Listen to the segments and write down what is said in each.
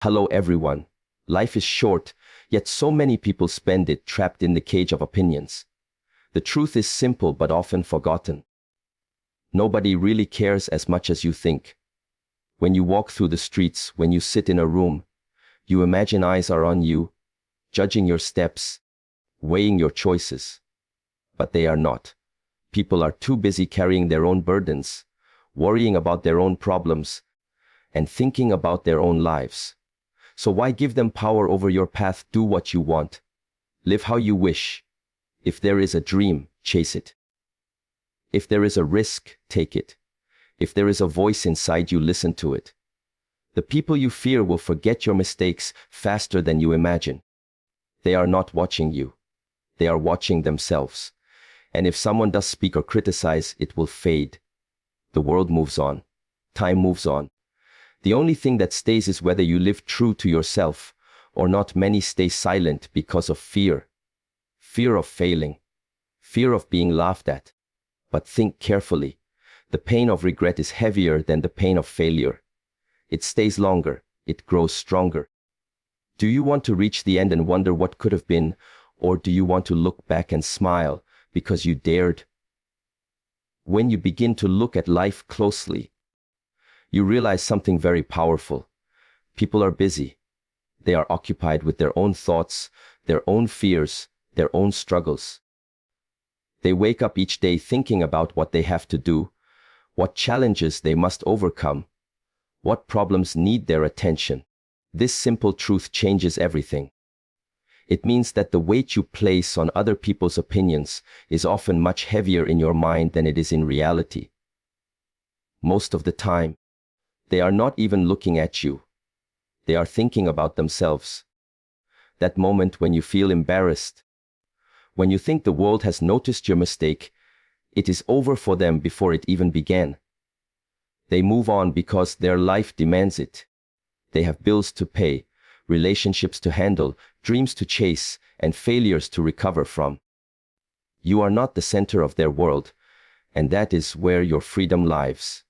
Hello everyone. Life is short, yet so many people spend it trapped in the cage of opinions. The truth is simple but often forgotten. Nobody really cares as much as you think. When you walk through the streets, when you sit in a room, you imagine eyes are on you, judging your steps, weighing your choices. But they are not. People are too busy carrying their own burdens, worrying about their own problems, and thinking about their own lives. So why give them power over your path? Do what you want. Live how you wish. If there is a dream, chase it. If there is a risk, take it. If there is a voice inside you, listen to it. The people you fear will forget your mistakes faster than you imagine. They are not watching you. They are watching themselves. And if someone does speak or criticize, it will fade. The world moves on. Time moves on. The only thing that stays is whether you live true to yourself or not. Many stay silent because of fear. Fear of failing. Fear of being laughed at. But think carefully. The pain of regret is heavier than the pain of failure. It stays longer. It grows stronger. Do you want to reach the end and wonder what could have been, or do you want to look back and smile because you dared? When you begin to look at life closely, you realize something very powerful. People are busy. They are occupied with their own thoughts, their own fears, their own struggles. They wake up each day thinking about what they have to do, what challenges they must overcome, what problems need their attention. This simple truth changes everything. It means that the weight you place on other people's opinions is often much heavier in your mind than it is in reality. Most of the time, they are not even looking at you. They are thinking about themselves. That moment when you feel embarrassed, when you think the world has noticed your mistake, it is over for them before it even began. They move on because their life demands it. They have bills to pay, relationships to handle, dreams to chase, and failures to recover from. You are not the center of their world, and that is where your freedom lies.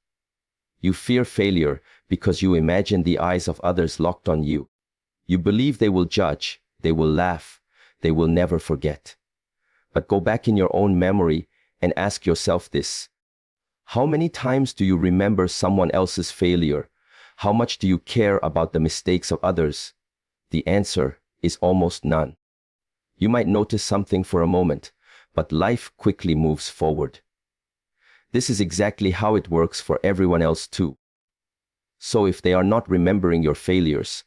You fear failure because you imagine the eyes of others locked on you. You believe they will judge, they will laugh, they will never forget. But go back in your own memory and ask yourself this. How many times do you remember someone else's failure? How much do you care about the mistakes of others? The answer is almost none. You might notice something for a moment, but life quickly moves forward. This is exactly how it works for everyone else too. So if they are not remembering your failures,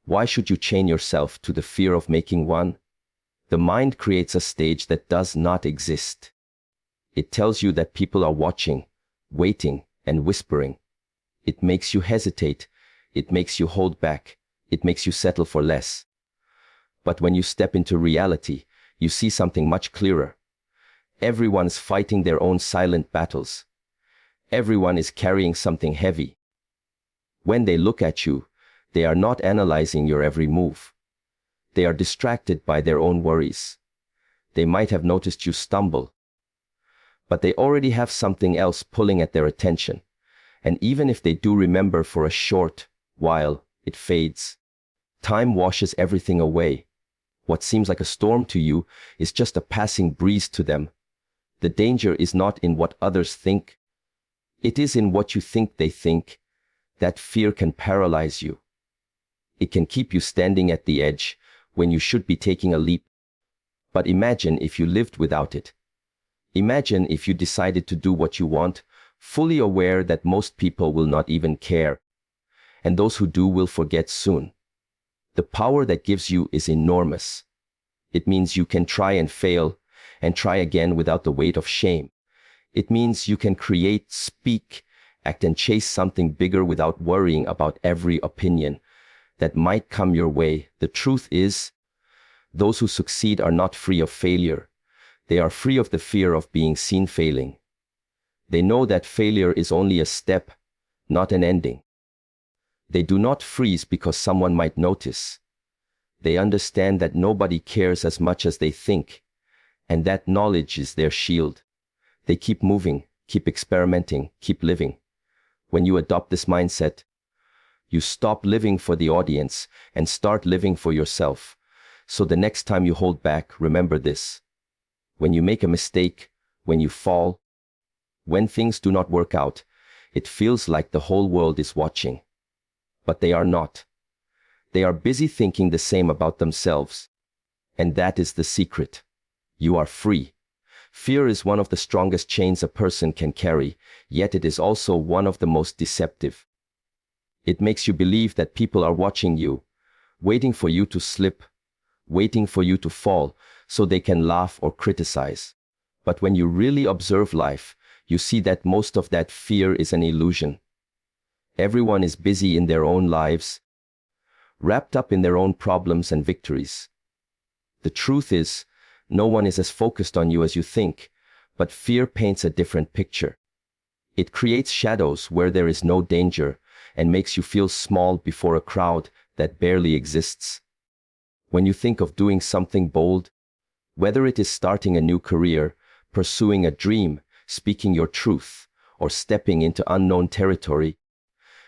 why should you chain yourself to the fear of making one? The mind creates a stage that does not exist. It tells you that people are watching, waiting, and whispering. It makes you hesitate. It makes you hold back. It makes you settle for less. But when you step into reality, you see something much clearer. Everyone's fighting their own silent battles. Everyone is carrying something heavy. When they look at you, they are not analyzing your every move. They are distracted by their own worries. They might have noticed you stumble, but they already have something else pulling at their attention. And even if they do remember for a short while, it fades. Time washes everything away. What seems like a storm to you is just a passing breeze to them. The danger is not in what others think. It is in what you think they think. That fear can paralyze you. It can keep you standing at the edge when you should be taking a leap. But imagine if you lived without it. Imagine if you decided to do what you want, fully aware that most people will not even care. And those who do will forget soon. The power that gives you is enormous. It means you can try and fail and try again without the weight of shame. It means you can create, speak, act and chase something bigger without worrying about every opinion that might come your way. The truth is, those who succeed are not free of failure. They are free of the fear of being seen failing. They know that failure is only a step, not an ending. They do not freeze because someone might notice. They understand that nobody cares as much as they think, and that knowledge is their shield. They keep moving, keep experimenting, keep living. When you adopt this mindset, You stop living for the audience and start living for yourself. So the next time you hold back, remember this. When you make a mistake, when you fall, when things do not work out, it feels like the whole world is watching. But they are not. They are busy thinking the same about themselves. And that is the secret. You are free. Fear is one of the strongest chains a person can carry, yet it is also one of the most deceptive. It makes you believe that people are watching you, waiting for you to slip, waiting for you to fall, so they can laugh or criticize. But when you really observe life, you see that most of that fear is an illusion. Everyone is busy in their own lives, wrapped up in their own problems and victories. The truth is, no one is as focused on you as you think, but fear paints a different picture. It creates shadows where there is no danger and makes you feel small before a crowd that barely exists. When you think of doing something bold, whether it is starting a new career, pursuing a dream, speaking your truth, or stepping into unknown territory,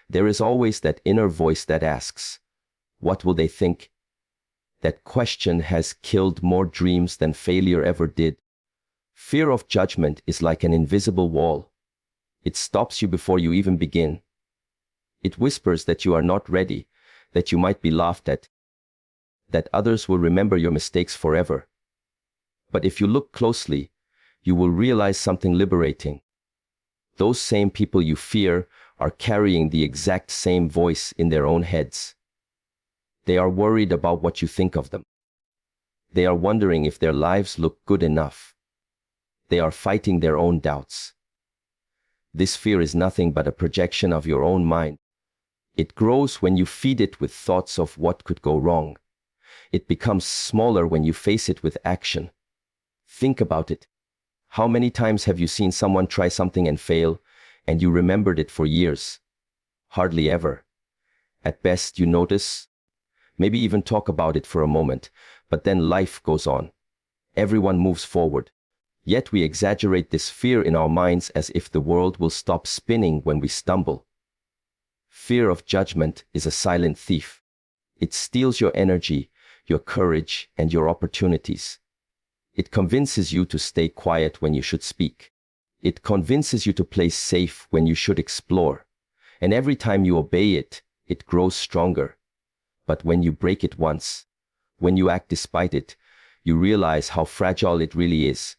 there is always that inner voice that asks, "What will they think?" That question has killed more dreams than failure ever did. Fear of judgment is like an invisible wall. It stops you before you even begin. It whispers that you are not ready, that you might be laughed at, that others will remember your mistakes forever. But if you look closely, you will realize something liberating. Those same people you fear are carrying the exact same voice in their own heads. They are worried about what you think of them. They are wondering if their lives look good enough. They are fighting their own doubts. This fear is nothing but a projection of your own mind. It grows when you feed it with thoughts of what could go wrong. It becomes smaller when you face it with action. Think about it. How many times have you seen someone try something and fail, and you remembered it for years? Hardly ever. At best, you notice, maybe even talk about it for a moment, but then life goes on. Everyone moves forward. Yet we exaggerate this fear in our minds as if the world will stop spinning when we stumble. Fear of judgment is a silent thief. It steals your energy, your courage, and your opportunities. It convinces you to stay quiet when you should speak. It convinces you to play safe when you should explore. And every time you obey it, it grows stronger. But when you break it once, when you act despite it, you realize how fragile it really is.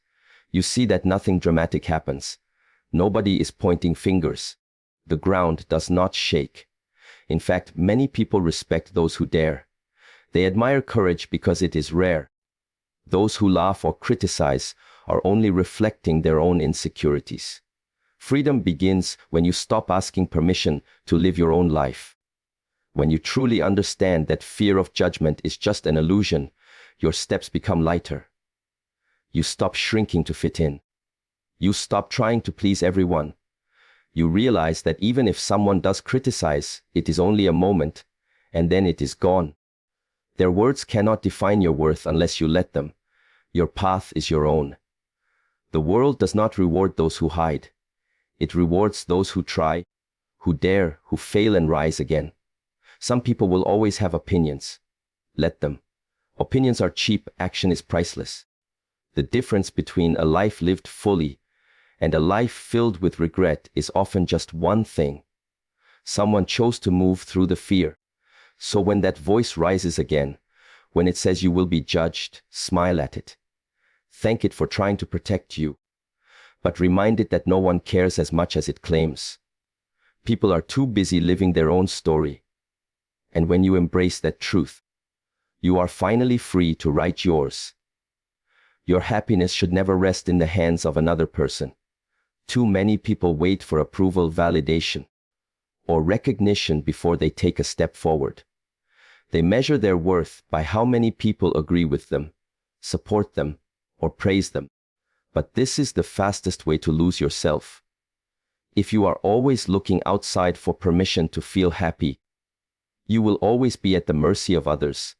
You see that nothing dramatic happens. Nobody is pointing fingers. The ground does not shake. In fact, many people respect those who dare. They admire courage because it is rare. Those who laugh or criticize are only reflecting their own insecurities. Freedom begins when you stop asking permission to live your own life. When you truly understand that fear of judgment is just an illusion, your steps become lighter. You stop shrinking to fit in. You stop trying to please everyone. You realize that even if someone does criticize, it is only a moment, and then it is gone. Their words cannot define your worth unless you let them. Your path is your own. The world does not reward those who hide. It rewards those who try, who dare, who fail and rise again. Some people will always have opinions. Let them. Opinions are cheap, action is priceless. The difference between a life lived fully and a life filled with regret is often just one thing. Someone chose to move through the fear. So when that voice rises again, when it says you will be judged, smile at it. Thank it for trying to protect you. But remind it that no one cares as much as it claims. People are too busy living their own story. And when you embrace that truth, you are finally free to write yours. Your happiness should never rest in the hands of another person. Too many people wait for approval, validation, or recognition before they take a step forward. They measure their worth by how many people agree with them, support them, or praise them. But this is the fastest way to lose yourself. If you are always looking outside for permission to feel happy, you will always be at the mercy of others.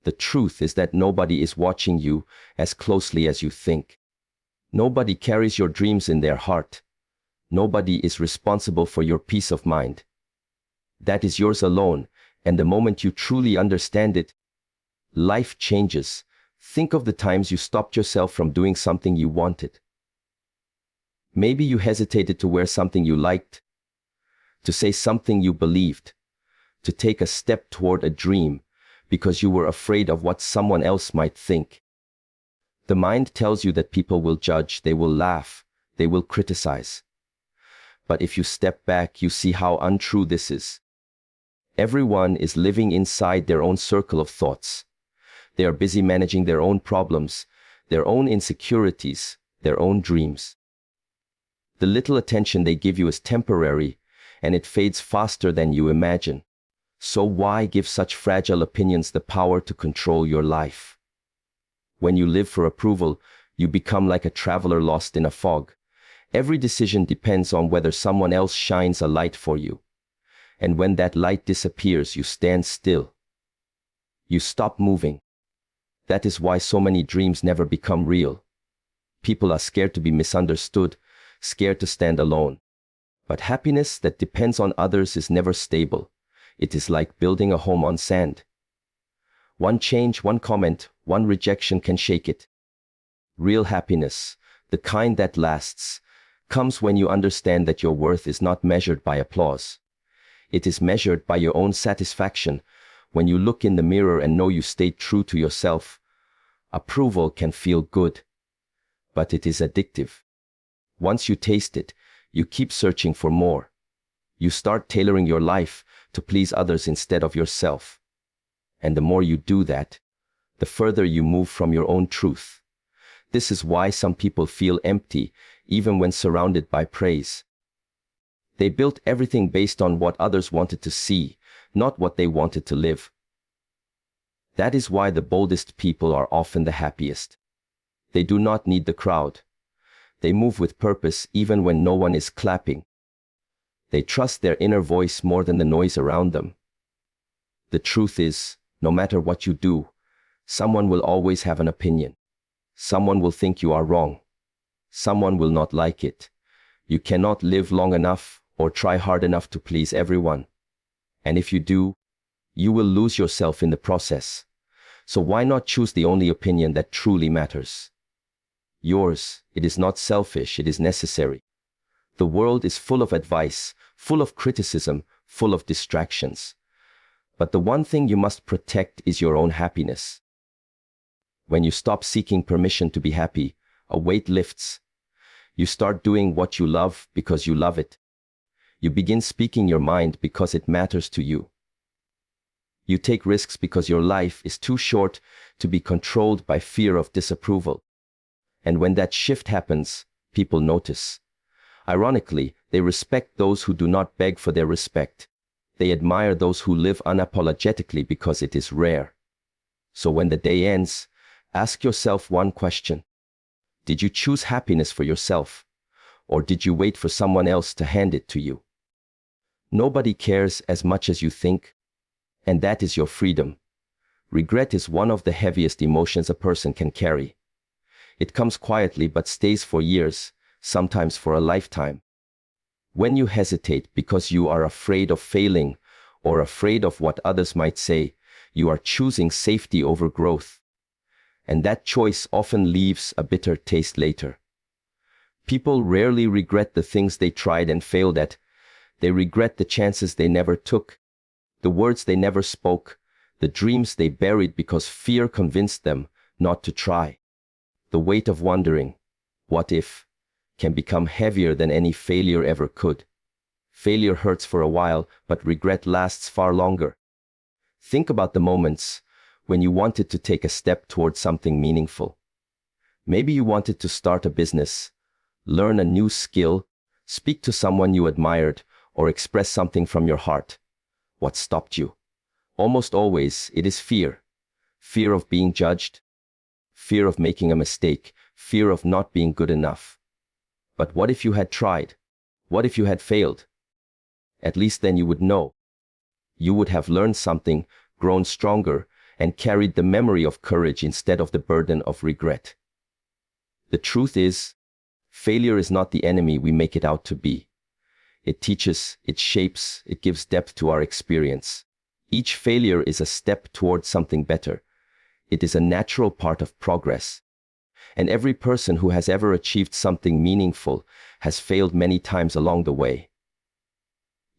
The truth is that nobody is watching you as closely as you think. Nobody carries your dreams in their heart. Nobody is responsible for your peace of mind. That is yours alone, and the moment you truly understand it, life changes. Think of the times you stopped yourself from doing something you wanted. Maybe you hesitated to wear something you liked, to say something you believed, to take a step toward a dream because you were afraid of what someone else might think. The mind tells you that people will judge, they will laugh, they will criticize. But if you step back, you see how untrue this is. Everyone is living inside their own circle of thoughts. They are busy managing their own problems, their own insecurities, their own dreams. The little attention they give you is temporary, and it fades faster than you imagine. So why give such fragile opinions the power to control your life? When you live for approval, you become like a traveler lost in a fog. Every decision depends on whether someone else shines a light for you. And when that light disappears, you stand still. You stop moving. That is why so many dreams never become real. People are scared to be misunderstood, scared to stand alone. But happiness that depends on others is never stable. It is like building a home on sand. One change, one comment, one rejection can shake it. Real happiness, the kind that lasts, comes when you understand that your worth is not measured by applause. It is measured by your own satisfaction. When you look in the mirror and know you stayed true to yourself, approval can feel good, but it is addictive. Once you taste it, you keep searching for more. You start tailoring your life to please others instead of yourself. And the more you do that, the further you move from your own truth. This is why some people feel empty, even when surrounded by praise. They built everything based on what others wanted to see, not what they wanted to live. That is why the boldest people are often the happiest. They do not need the crowd. They move with purpose even when no one is clapping. They trust their inner voice more than the noise around them. The truth is, no matter what you do, someone will always have an opinion. Someone will think you are wrong. Someone will not like it. You cannot live long enough or try hard enough to please everyone. And if you do, you will lose yourself in the process. So why not choose the only opinion that truly matters? Yours. It is not selfish, it is necessary. The world is full of advice, full of criticism, full of distractions. But the one thing you must protect is your own happiness. When you stop seeking permission to be happy, a weight lifts. You start doing what you love because you love it. You begin speaking your mind because it matters to you. You take risks because your life is too short to be controlled by fear of disapproval. And when that shift happens, people notice. Ironically, they respect those who do not beg for their respect. They admire those who live unapologetically because it is rare. So when the day ends, ask yourself one question. Did you choose happiness for yourself? Or did you wait for someone else to hand it to you? Nobody cares as much as you think, and that is your freedom. Regret is one of the heaviest emotions a person can carry. It comes quietly but stays for years, sometimes for a lifetime. When you hesitate because you are afraid of failing or afraid of what others might say, you are choosing safety over growth. And that choice often leaves a bitter taste later. People rarely regret the things they tried and failed at. They regret the chances they never took, the words they never spoke, the dreams they buried because fear convinced them not to try. The weight of wondering, what if, can become heavier than any failure ever could. Failure hurts for a while, but regret lasts far longer. Think about the moments when you wanted to take a step towards something meaningful. Maybe you wanted to start a business, learn a new skill, speak to someone you admired, or express something from your heart. What stopped you? Almost always, it is fear. Fear of being judged, fear of making a mistake, fear of not being good enough. But what if you had tried? What if you had failed? At least then you would know. You would have learned something, grown stronger, and carried the memory of courage instead of the burden of regret. The truth is, failure is not the enemy we make it out to be. It teaches, it shapes, it gives depth to our experience. Each failure is a step towards something better. It is a natural part of progress. And every person who has ever achieved something meaningful has failed many times along the way.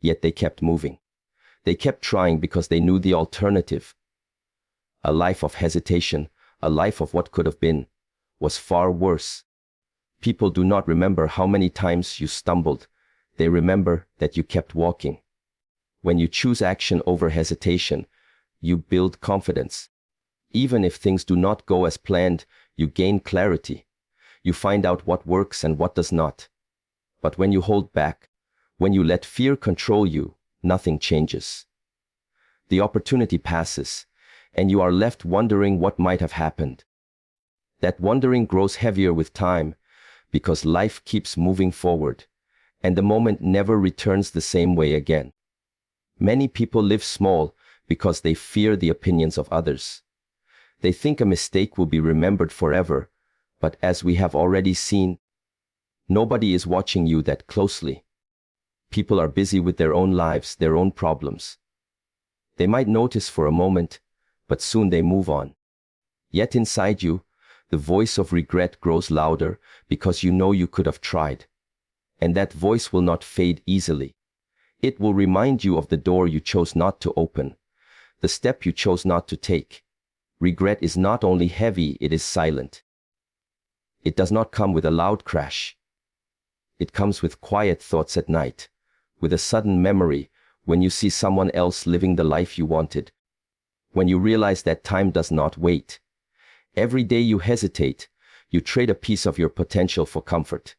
Yet they kept moving. They kept trying because they knew the alternative. A life of hesitation, a life of what could have been, was far worse. People do not remember how many times you stumbled. They remember that you kept walking. When you choose action over hesitation, you build confidence. Even if things do not go as planned, you gain clarity. You find out what works and what does not. But when you hold back, when you let fear control you, nothing changes. The opportunity passes, and you are left wondering what might have happened. That wondering grows heavier with time, because life keeps moving forward, and the moment never returns the same way again. Many people live small because they fear the opinions of others. They think a mistake will be remembered forever, but as we have already seen, nobody is watching you that closely. People are busy with their own lives, their own problems. They might notice for a moment, but soon they move on. Yet inside you, the voice of regret grows louder because you know you could have tried. And that voice will not fade easily. It will remind you of the door you chose not to open, the step you chose not to take. Regret is not only heavy, it is silent. It does not come with a loud crash. It comes with quiet thoughts at night, with a sudden memory when you see someone else living the life you wanted. When you realize that time does not wait. Every day you hesitate, you trade a piece of your potential for comfort.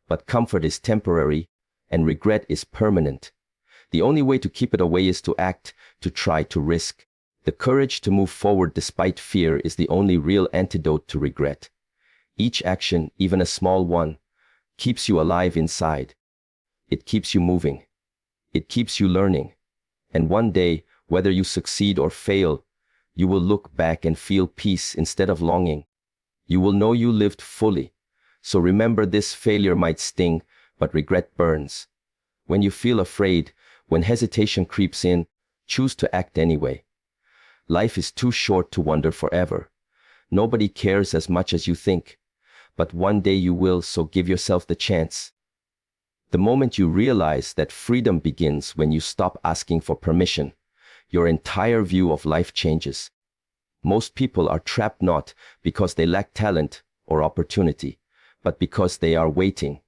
But comfort is temporary, and regret is permanent. The only way to keep it away is to act, to try, to risk. The courage to move forward despite fear is the only real antidote to regret. Each action, even a small one, keeps you alive inside. It keeps you moving. It keeps you learning. And one day, whether you succeed or fail, you will look back and feel peace instead of longing. You will know you lived fully. So remember, this: failure might sting, but regret burns. When you feel afraid, when hesitation creeps in, choose to act anyway. Life is too short to wonder forever. Nobody cares as much as you think. But one day you will, so give yourself the chance. The moment you realize that freedom begins when you stop asking for permission, your entire view of life changes. Most people are trapped not because they lack talent or opportunity, but because they are waiting.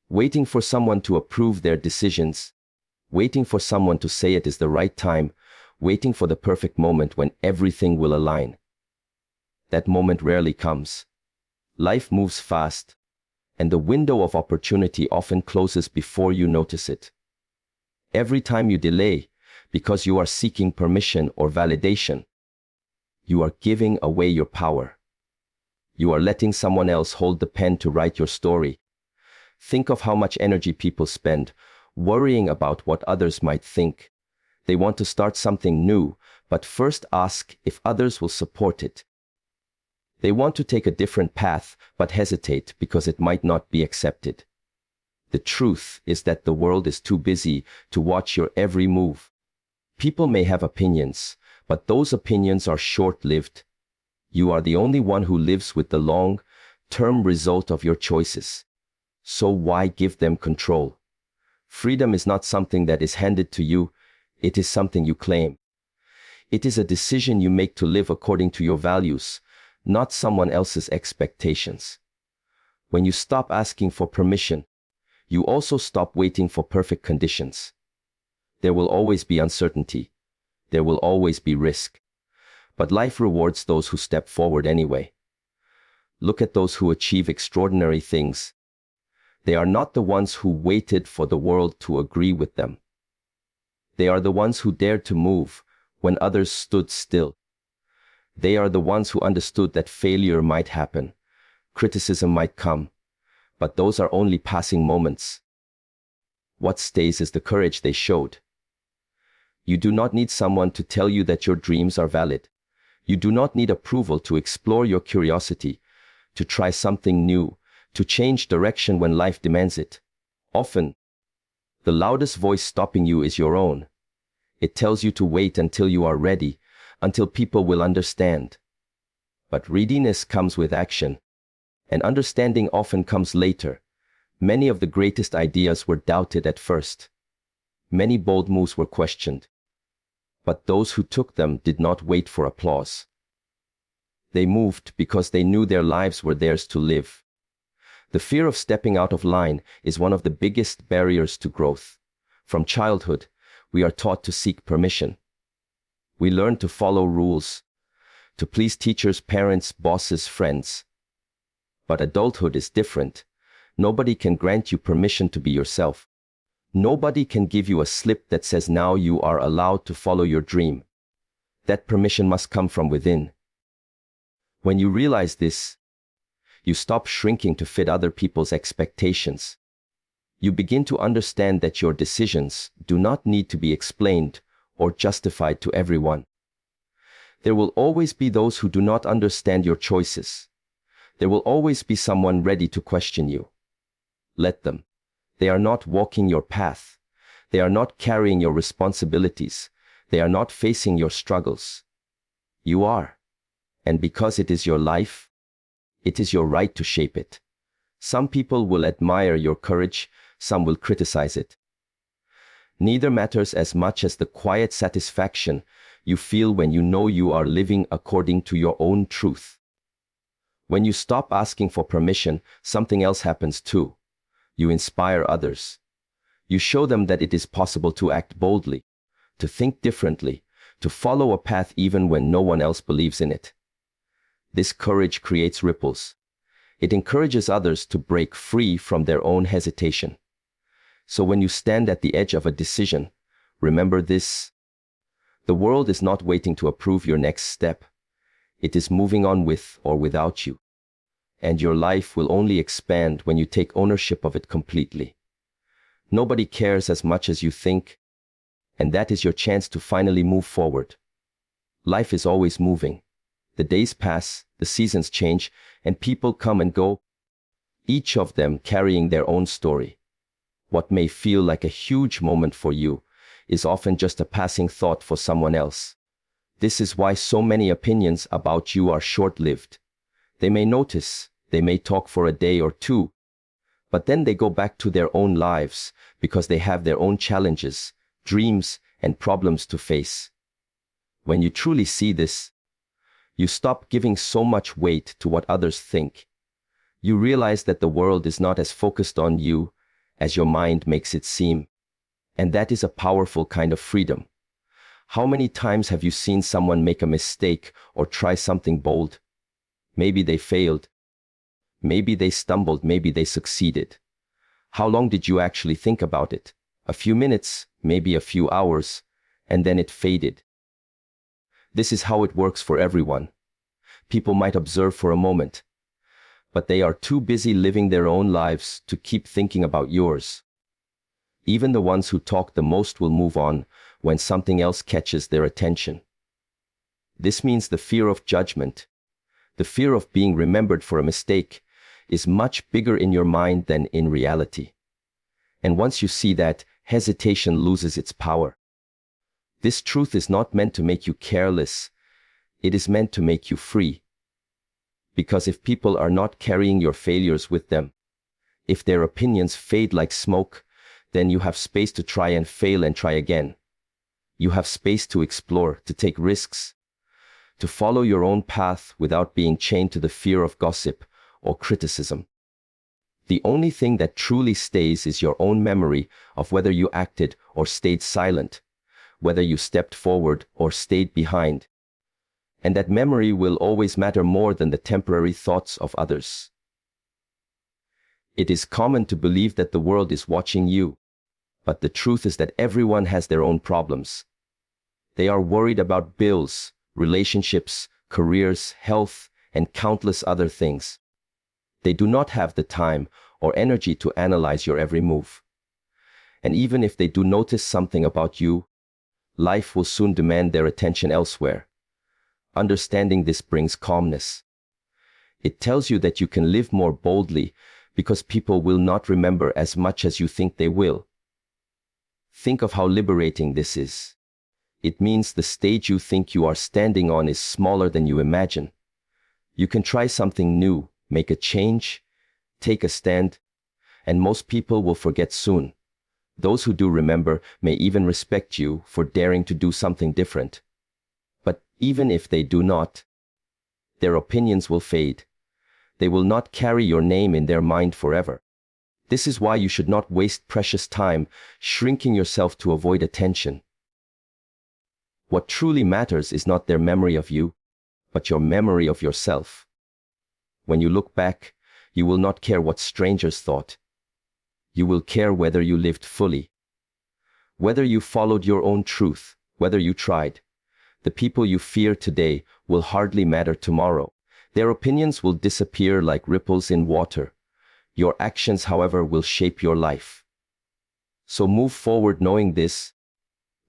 Waiting for someone to approve their decisions, waiting for someone to say it is the right time, waiting for the perfect moment when everything will align. That moment rarely comes. Life moves fast, and the window of opportunity often closes before you notice it. Every time you delay, because you are seeking permission or validation, you are giving away your power. You are letting someone else hold the pen to write your story. Think of how much energy people spend worrying about what others might think. They want to start something new, but first ask if others will support it. They want to take a different path, but hesitate because it might not be accepted. The truth is that the world is too busy to watch your every move. People may have opinions, but those opinions are short-lived. You are the only one who lives with the long-term result of your choices. So why give them control? Freedom is not something that is handed to you. It is something you claim. It is a decision you make to live according to your values, not someone else's expectations. When you stop asking for permission, you also stop waiting for perfect conditions. There will always be uncertainty. There will always be risk. But life rewards those who step forward anyway. Look at those who achieve extraordinary things. They are not the ones who waited for the world to agree with them. They are the ones who dared to move when others stood still. They are the ones who understood that failure might happen, criticism might come, but those are only passing moments. What stays is the courage they showed. You do not need someone to tell you that your dreams are valid. You do not need approval to explore your curiosity, to try something new, to change direction when life demands it. Often, The loudest voice stopping you is your own. It tells you to wait until you are ready, until people will understand. But readiness comes with action, and understanding often comes later. Many of the greatest ideas were doubted at first. Many bold moves were questioned. But those who took them did not wait for applause. They moved because they knew their lives were theirs to live. The fear of stepping out of line is one of the biggest barriers to growth. From childhood, we are taught to seek permission. We learn to follow rules, to please teachers, parents, bosses, friends. But adulthood is different. Nobody can grant you permission to be yourself. Nobody can give you a slip that says now you are allowed to follow your dream. That permission must come from within. When you realize this, you stop shrinking to fit other people's expectations. You begin to understand that your decisions do not need to be explained or justified to everyone. There will always be those who do not understand your choices. There will always be someone ready to question you. Let them. They are not walking your path. They are not carrying your responsibilities. They are not facing your struggles. You are. And because it is your life, it is your right to shape it. Some people will admire your courage, some will criticize it. Neither matters as much as the quiet satisfaction you feel when you know you are living according to your own truth. When you stop asking for permission, something else happens too. You inspire others. You show them that it is possible to act boldly, to think differently, to follow a path even when no one else believes in it. This courage creates ripples. It encourages others to break free from their own hesitation. So when you stand at the edge of a decision, remember this. The world is not waiting to approve your next step. It is moving on with or without you. And your life will only expand when you take ownership of it completely. Nobody cares as much as you think, and that is your chance to finally move forward. Life is always moving. The days pass, the seasons change, and people come and go, each of them carrying their own story. What may feel like a huge moment for you is often just a passing thought for someone else. This is why so many opinions about you are short-lived. They may notice, they may talk for a day or two, but then they go back to their own lives because they have their own challenges, dreams, and problems to face. When you truly see this, you stop giving so much weight to what others think. You realize that the world is not as focused on you as your mind makes it seem. And that is a powerful kind of freedom. How many times have you seen someone make a mistake or try something bold? Maybe they failed. Maybe they stumbled. Maybe they succeeded. How long did you actually think about it? A few minutes, maybe a few hours, and then it faded. This is how it works for everyone. People might observe for a moment, but they are too busy living their own lives to keep thinking about yours. Even the ones who talk the most will move on when something else catches their attention. This means the fear of judgment, the fear of being remembered for a mistake, is much bigger in your mind than in reality. And once you see that, hesitation loses its power. This truth is not meant to make you careless. It is meant to make you free. Because if people are not carrying your failures with them, if their opinions fade like smoke, then you have space to try and fail and try again. You have space to explore, to take risks, to follow your own path without being chained to the fear of gossip or criticism. The only thing that truly stays is your own memory of whether you acted or stayed silent, whether you stepped forward or stayed behind. And that memory will always matter more than the temporary thoughts of others. It is common to believe that the world is watching you, but the truth is that everyone has their own problems. They are worried about bills, relationships, careers, health, and countless other things. They do not have the time or energy to analyze your every move. And even if they do notice something about you, life will soon demand their attention elsewhere. Understanding this brings calmness. It tells you that you can live more boldly because people will not remember as much as you think they will. Think of how liberating this is. It means the stage you think you are standing on is smaller than you imagine. You can try something new, make a change, take a stand, and most people will forget soon. Those who do remember may even respect you for daring to do something different. But even if they do not, their opinions will fade. They will not carry your name in their mind forever. This is why you should not waste precious time shrinking yourself to avoid attention. What truly matters is not their memory of you, but your memory of yourself. When you look back, you will not care what strangers thought. You will care whether you lived fully, whether you followed your own truth, whether you tried. The people you fear today will hardly matter tomorrow. Their opinions will disappear like ripples in water. Your actions, however, will shape your life. So move forward knowing this.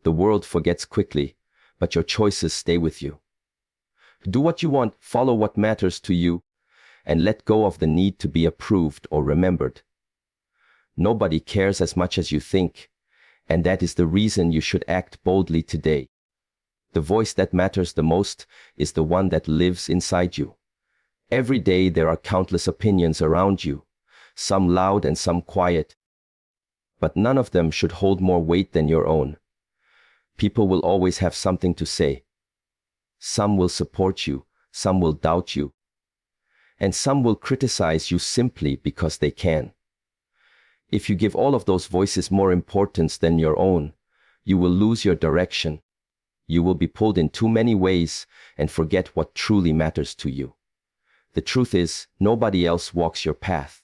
The world forgets quickly, but your choices stay with you. Do what you want, follow what matters to you, and let go of the need to be approved or remembered. Nobody cares as much as you think, and that is the reason you should act boldly today. The voice that matters the most is the one that lives inside you. Every day there are countless opinions around you, some loud and some quiet, but none of them should hold more weight than your own. People will always have something to say. Some will support you, some will doubt you, and some will criticize you simply because they can. If you give all of those voices more importance than your own, you will lose your direction. You will be pulled in too many ways and forget what truly matters to you. The truth is, nobody else walks your path.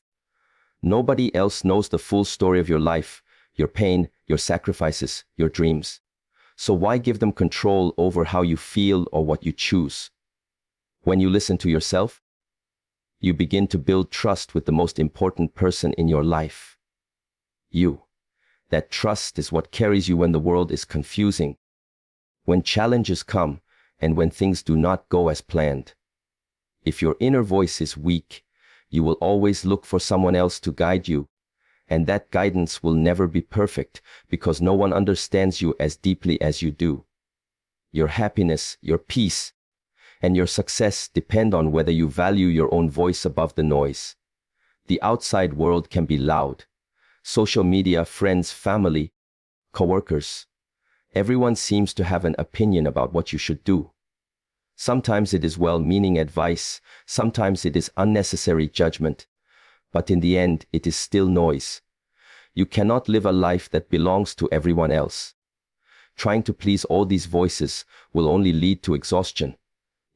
Nobody else knows the full story of your life, your pain, your sacrifices, your dreams. So why give them control over how you feel or what you choose? When you listen to yourself, you begin to build trust with the most important person in your life. You. That trust is what carries you when the world is confusing, when challenges come, and when things do not go as planned. If your inner voice is weak, you will always look for someone else to guide you, and that guidance will never be perfect because no one understands you as deeply as you do. Your happiness, your peace, and your success depend on whether you value your own voice above the noise. The outside world can be loud. Social media, friends, family, coworkers. Everyone seems to have an opinion about what you should do. Sometimes it is well-meaning advice, sometimes it is unnecessary judgment, but in the end, it is still noise. You cannot live a life that belongs to everyone else. Trying to please all these voices will only lead to exhaustion.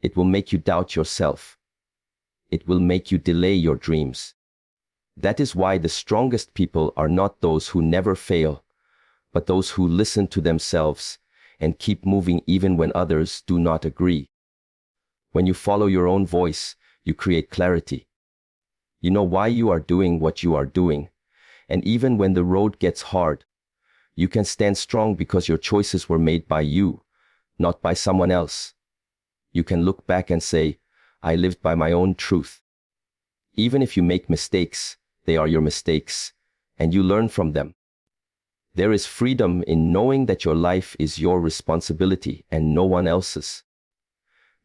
It will make you doubt yourself. It will make you delay your dreams. That is why the strongest people are not those who never fail, but those who listen to themselves and keep moving even when others do not agree. When you follow your own voice, you create clarity. You know why you are doing what you are doing, and even when the road gets hard, you can stand strong because your choices were made by you, not by someone else. You can look back and say, I lived by my own truth. Even if you make mistakes, they are your mistakes, and you learn from them. There is freedom in knowing that your life is your responsibility and no one else's.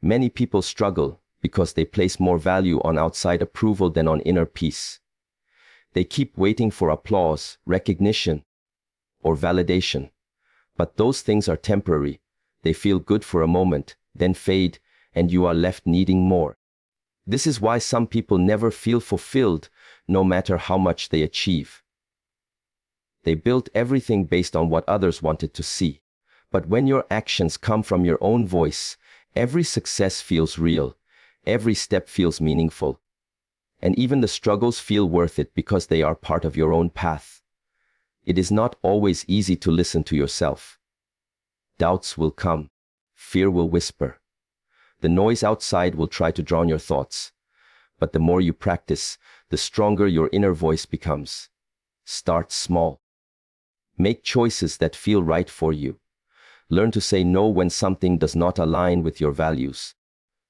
Many people struggle because they place more value on outside approval than on inner peace. They keep waiting for applause, recognition, or validation. But those things are temporary. They feel good for a moment, then fade, and you are left needing more. This is why some people never feel fulfilled, no matter how much they achieve. They built everything based on what others wanted to see. But when your actions come from your own voice, every success feels real, every step feels meaningful, and even the struggles feel worth it because they are part of your own path. It is not always easy to listen to yourself. Doubts will come, fear will whisper. The noise outside will try to drown your thoughts. But the more you practice, the stronger your inner voice becomes. Start small. Make choices that feel right for you. Learn to say no when something does not align with your values.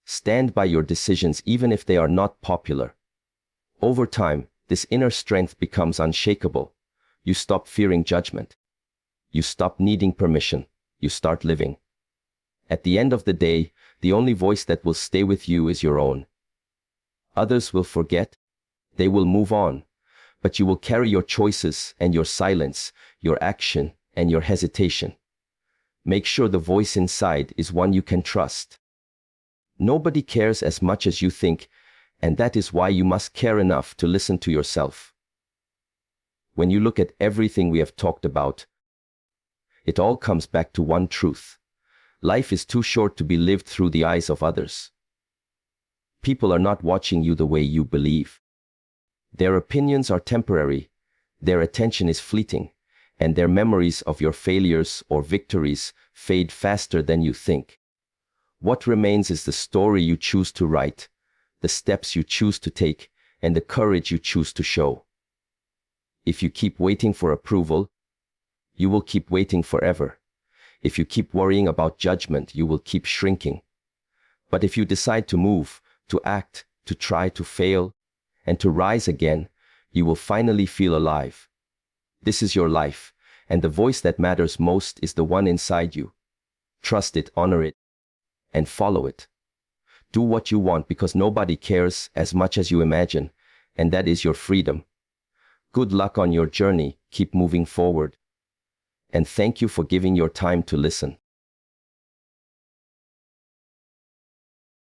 Stand by your decisions even if they are not popular. Over time, this inner strength becomes unshakable. You stop fearing judgment. You stop needing permission. You start living. At the end of the day, the only voice that will stay with you is your own. Others will forget. They will move on. But you will carry your choices and your silence, your action and your hesitation. Make sure the voice inside is one you can trust. Nobody cares as much as you think, and that is why you must care enough to listen to yourself. When you look at everything we have talked about, it all comes back to one truth. Life is too short to be lived through the eyes of others. People are not watching you the way you believe. Their opinions are temporary, their attention is fleeting, and their memories of your failures or victories fade faster than you think. What remains is the story you choose to write, the steps you choose to take, and the courage you choose to show. If you keep waiting for approval, you will keep waiting forever. If you keep worrying about judgment, you will keep shrinking. But if you decide to move, to act, to try, to fail, and to rise again, you will finally feel alive. This is your life, and the voice that matters most is the one inside you. Trust it, honor it, and follow it. Do what you want because nobody cares as much as you imagine, and that is your freedom. Good luck on your journey, keep moving forward. And thank you for giving your time to listen.